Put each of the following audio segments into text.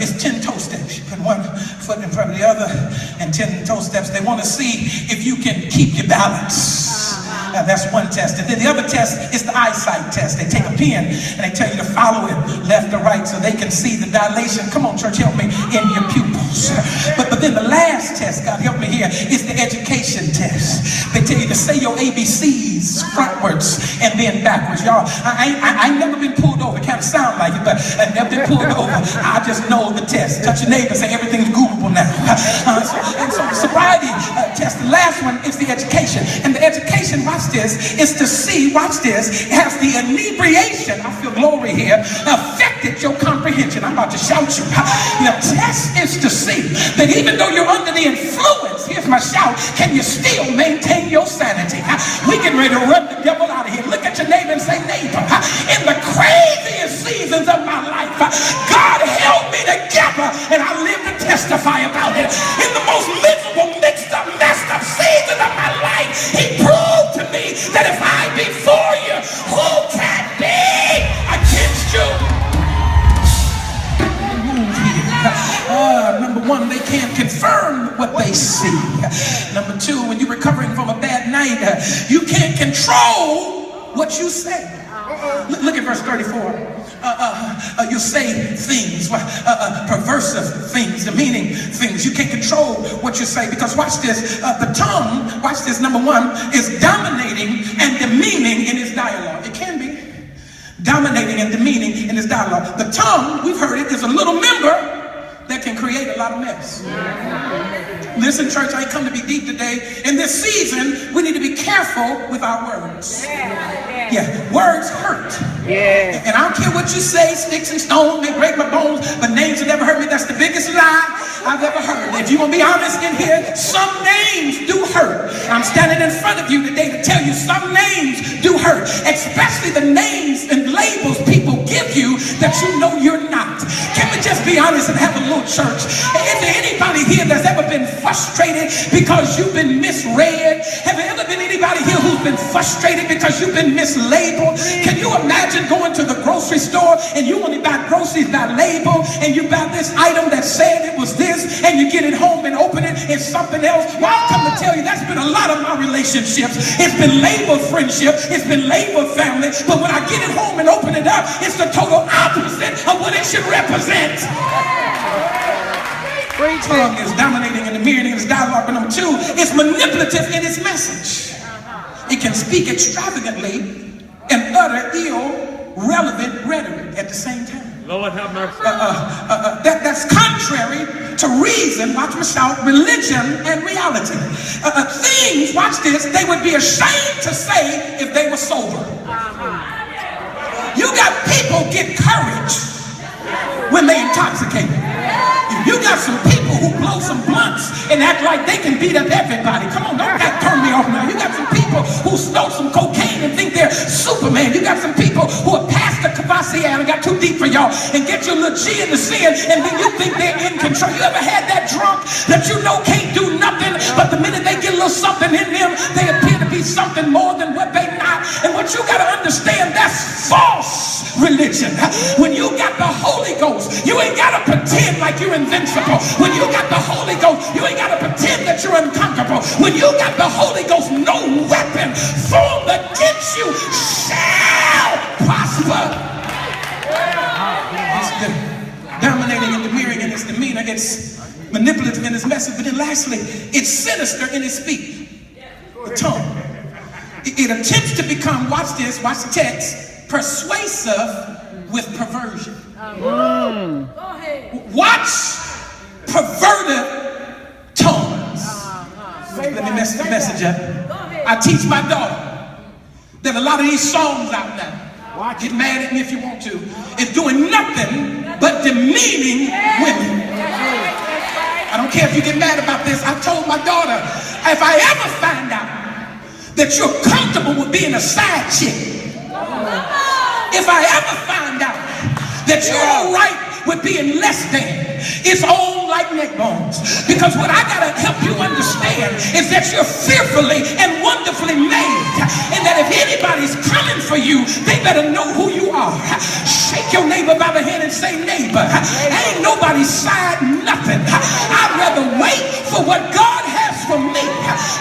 it's 10 toe steps. You put one foot in front of the other and 10 toe steps. They want to see if you can keep your balance. That's one test. And then the other test is the eyesight test. They take a pen and they tell you to follow it left or right so they can see the dilation. Come on, church, help me, in your pupils. But then the last test, God help me here, is the education test. They tell you to say your ABCs frontwards and then backwards. Y'all, I ain't never been pulled over. It kind of sound like it, but I've never been pulled over. I just know the test. Touch your neighbor and say everything's Googleable now. So the sobriety test, the last one is the education. And the education, watch this, is to see, watch this, has the inebriation, I feel glory here, affected your comprehension. I'm about to shout you. The test is to see that even though you're under the influence, here's my shout, can you still maintain your sanity? We getting ready to run the devil out of here. Look at your neighbor and say, neighbor, in the craziest seasons of my life, God held me together and I live to testify about it. In the most miserable, mixed up, messed up season of my life, he proved to me that if I be for you, who can be against you? Number one, they can't confirm what they see. Number two, when you're recovering from a bad night, you can't control what you say. Look at verse 34. You say things, perversive things, demeaning things. You can't control what you say because watch this, the tongue, watch this, number one, is dominating and demeaning in its dialogue. It can be dominating and demeaning in its dialogue. The tongue, we've heard it, is a little member that can create a lot of mess. Listen, church, I ain't come to be deep today. In this season, we need to be careful with our words. Yeah, words hurt. Yeah. And I don't care what you say, sticks and stones may break my bones, but names will never hurt me. That's the biggest lie I've ever heard. If you're going to be honest in here, some names do hurt. I'm standing in front of you today to tell you some names do hurt, especially the names and labels people give you that you know you're not. Can we just be honest and have a little church? Is there anybody here that's ever been frustrated because you've been misread? Have there ever been anybody here who's been frustrated because you've been mislabeled? Can you imagine going to the grocery store and you only buy groceries by label and you buy this item that said it was this and you get it home and open it, it's something else? Well, I've come to tell you that's been a lot of my relationships. It's been labeled friendship, it's been labeled family, but when I get it home and open it up, it's the total opposite of what it should represent. Tongue is dominating in the mirror in its dialogue. But number two, it's manipulative in its message. It can speak extravagantly and utter irrelevant rhetoric at the same time. Lord have mercy. That's contrary to reason, watch me shout, religion and reality. Things, watch this, they would be ashamed to say if they were sober. You got people get courage when they intoxicated. You got some people who blow some blunts and act like they can beat up everybody. Come on, don't turn me off now. You got some people who snort some cocaine and think they're Superman. You got some people who are past the Cavassier, I got too deep for y'all, and get your little G in the sin, and then you think they're in control. You ever had that drunk that you know can't do nothing, but the minute they get a little something in them, they appear to be something more than what they not? And what you got to understand, that's false religion. When you got the Holy Ghost, you ain't got to pretend like you're invincible. When you got the Holy Ghost, you ain't got to pretend that you're unconquerable. When you got the Holy Ghost, no weapon formed against you shall prosper. It's dominating and demeaning in its demeanor. It's manipulative in its message. But then lastly, it's sinister in its speech. The tongue. It attempts to become, watch this, watch the text, persuasive with perversion. Watch perverted tongues. Let me mess the message up. I teach my daughter that a lot of these songs out there, get mad at me if you want to, is doing nothing but demeaning women. I don't care if you get mad about this. I told my daughter, if I ever find out that you're comfortable with being a side chick, if I ever find out that you're all right with being less than, it's all like neck bones. Because what I gotta help you understand is that you're fearfully and wonderfully made. and that if anybody's coming for you, they better know who you are. Shake your neighbor by the hand and say, neighbor, ain't nobody side nothing. I'd rather wait for what God has for me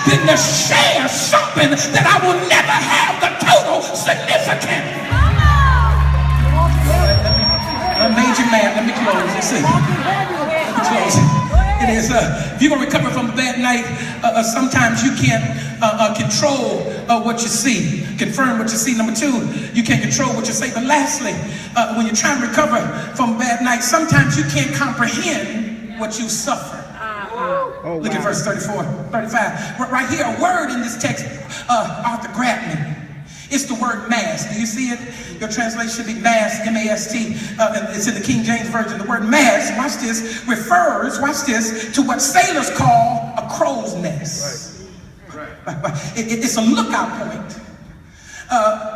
than to share something that I will never have the total significance. I made you mad. Let me close. Let's see. Let me close. It is, if you're going to recover from a bad night, sometimes you can't control what you see. Confirm what you see. Number two, you can't control what you say. But lastly, when you're trying to recover from a bad night, sometimes you can't comprehend what you suffer. Look at verse 34, 35. Right here, a word in this text, Arthur grabbed me. It's the word mask. Do you see it? Your translation should be mask, M-A-S-T. It's in the King James Version. The word mask, watch this, refers, watch this, to what sailors call a crow's nest. Right. It's a lookout point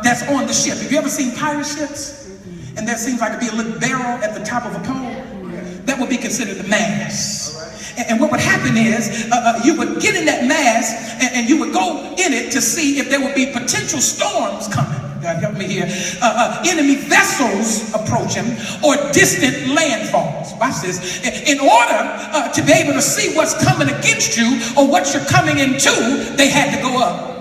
that's on the ship. Have you ever seen pirate ships? And there seems like to be a little barrel at the top of a pole. That would be considered a mast. And what would happen is you would get in that mast and you would go in it to see if there would be potential storms coming. God help me here. Enemy vessels approaching or distant landfalls. Watch this. In order to be able to see what's coming against you or what you're coming into, they had to go up.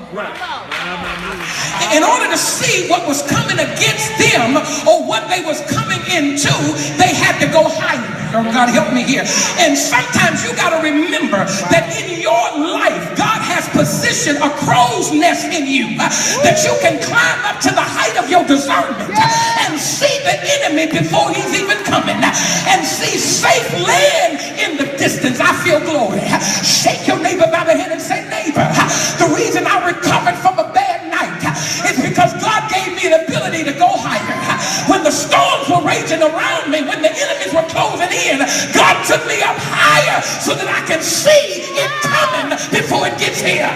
In order to see what was coming against them or what they was coming into, they had to go higher. Oh, God help me here. And sometimes you got to remember that in your life, God has positioned a crow's nest in you that you can climb up to the height of your discernment and see the enemy before he's even coming and see safe land in the distance. I feel glory. Shake your neighbor by the hand and say, neighbor, the reason I recovered from a bad night is because God gave me the ability to go higher. When the storms were raging around me, when the enemies were closing in, God took me up higher so that I can see it coming before it gets here.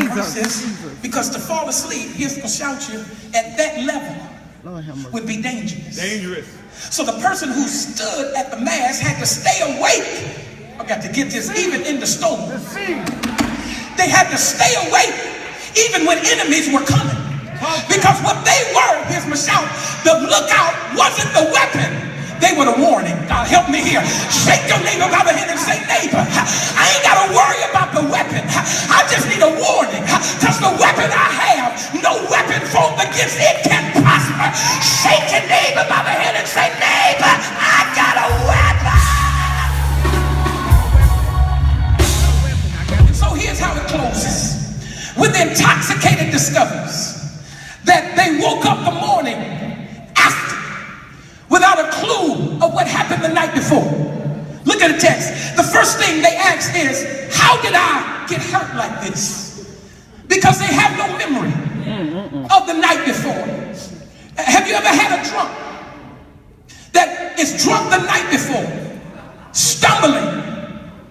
Jesus. Because to fall asleep, here's going to shout you, at that level would be dangerous. So the person who stood at the mast had to stay awake. I got to get this, even in the storm. They had to stay awake even when enemies were coming. Because what they were, here's my shout, the lookout wasn't the weapon, they were the warning. God help me here. Shake your neighbor by the hand and say, neighbor, I ain't got to worry about the weapon. I just need a warning. Because the weapon I have, no weapon formed against it can prosper. Shake your neighbor by the hand and say, neighbor, I got a weapon. So here's how it closes. When the intoxicated discovers that they woke up the morning after without a clue of what happened the night before. Look at the text. The first thing they ask is, how did I get hurt like this? Because they have no memory of the night before. Have you ever had a drunk that is drunk the night before, stumbling,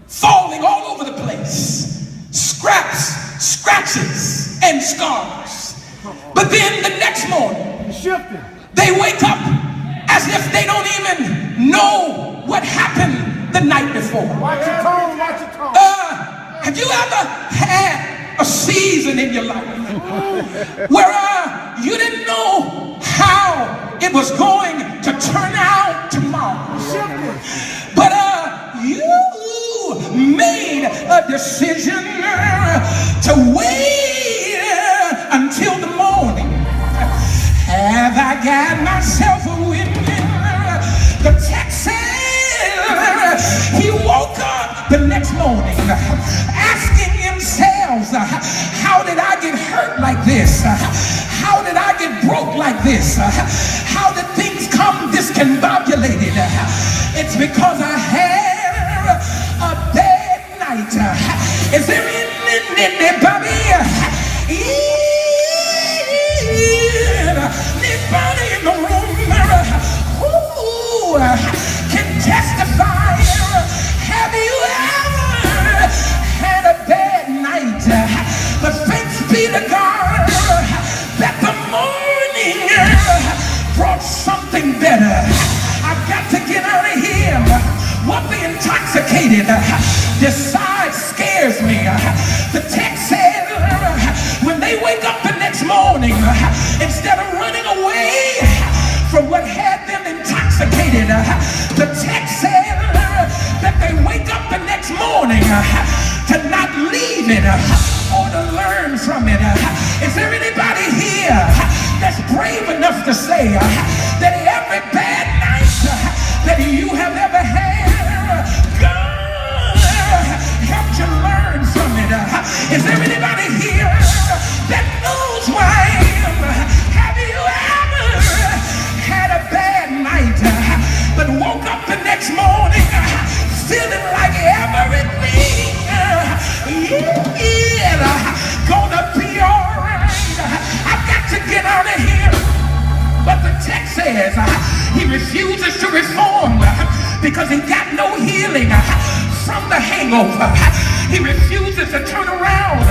falling all over the place, scratches, and scars? But then the next morning, they wake up as if they don't even know what happened the night before. Watch your tone, watch your tone. Have you ever had a season in your life where you didn't know how it was going to turn out tomorrow? But you made a decision to wait until the morning. Have I got myself a witness? The text says he woke up the next morning asking themselves, how did I get hurt like this? How did I get broke like this? How did things come discombobulated? It's because I had a bad night. Is there anybody? Anybody in the room who can testify? Have you ever had a bad night? But thanks be to God that the morning brought something better. I've got to get out of here What the intoxicated decide scares me. The text says when they wake up the next morning, instead of running away from what had them intoxicated, the text says that they wake up the next morning to not leave it or to learn from it. Is there anybody here that's brave enough to say that every bad night that you have ever had, God helped you learn from it? Is there anybody here that knows who I am? Have you ever had a bad night but woke up the next morning feeling like everything is gonna be all right? I've got to get out of here. But the text says he refuses to reform because he got no healing from the hangover. He refuses to turn around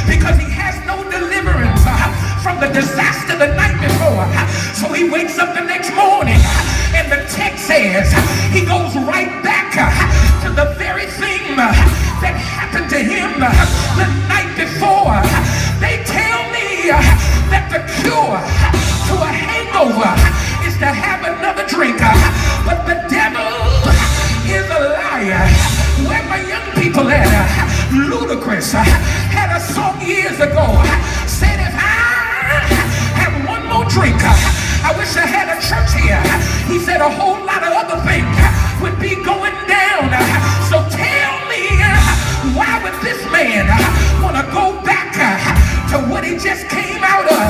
because he has no deliverance from the disaster the night before. So he wakes up the next morning and the text says he goes right back to the very thing that happened to him the night before. They tell me that the cure to a hangover is to have another drink, but the devil is a liar. Where my young people at? Ludacris had a song years ago, said if I have one more drink, I wish I had a church here. He said a whole lot of other things would be going down. So tell me, why would this man want to go back to what he just came out of?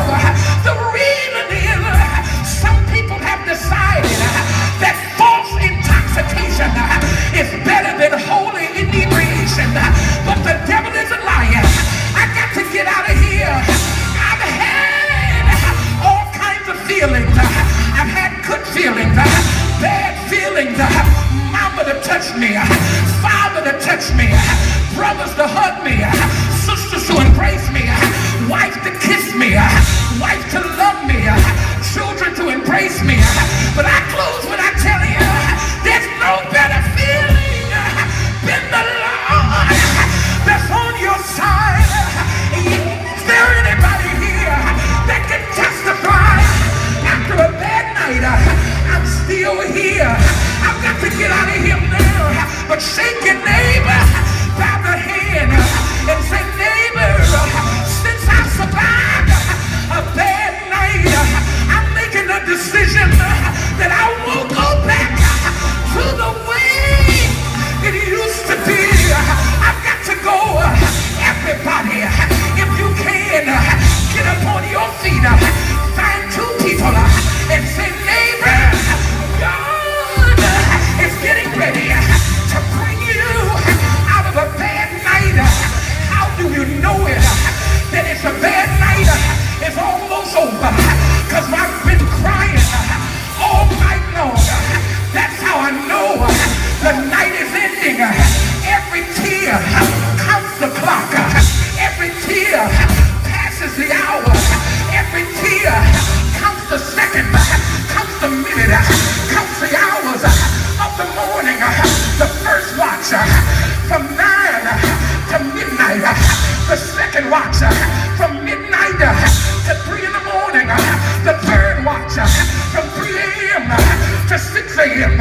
The reason is some people have decided that false intoxication is better than holy inebriation. But the devil is a liar. I got to get out of here. I've had all kinds of feelings. I've had good feelings, bad feelings. Mama to touch me, father to touch me, brothers to hug me, sisters to embrace me, wife to kiss me, wife to love me, children to embrace me. But I close when I tell you there's no better feeling than the Lord that's on your side. Is there anybody here that can testify after a bad night I'm still here? I've got to get out of here now. But shake your neighbor by the hand and say, neighbor, since I survived a bad night, I'm making a decision that I won't go back to the way it used to be. I've got to go. Everybody, if you can, get up on your feet, find two people and say, neighbor, God is getting ready to bring you out of a bad night. How do you know it? That it's a bad night. It's almost over. Because I've been crying all night long. That's how I know the night is ending. Every tear counts the clock. Every tear passes the hour. Every tear counts the second, counts the minute, counts the hours of the morning. The first watch from 9 to midnight. The second watch from midnight to 3 in the morning. The third watch from 3 a.m. to 6 a.m.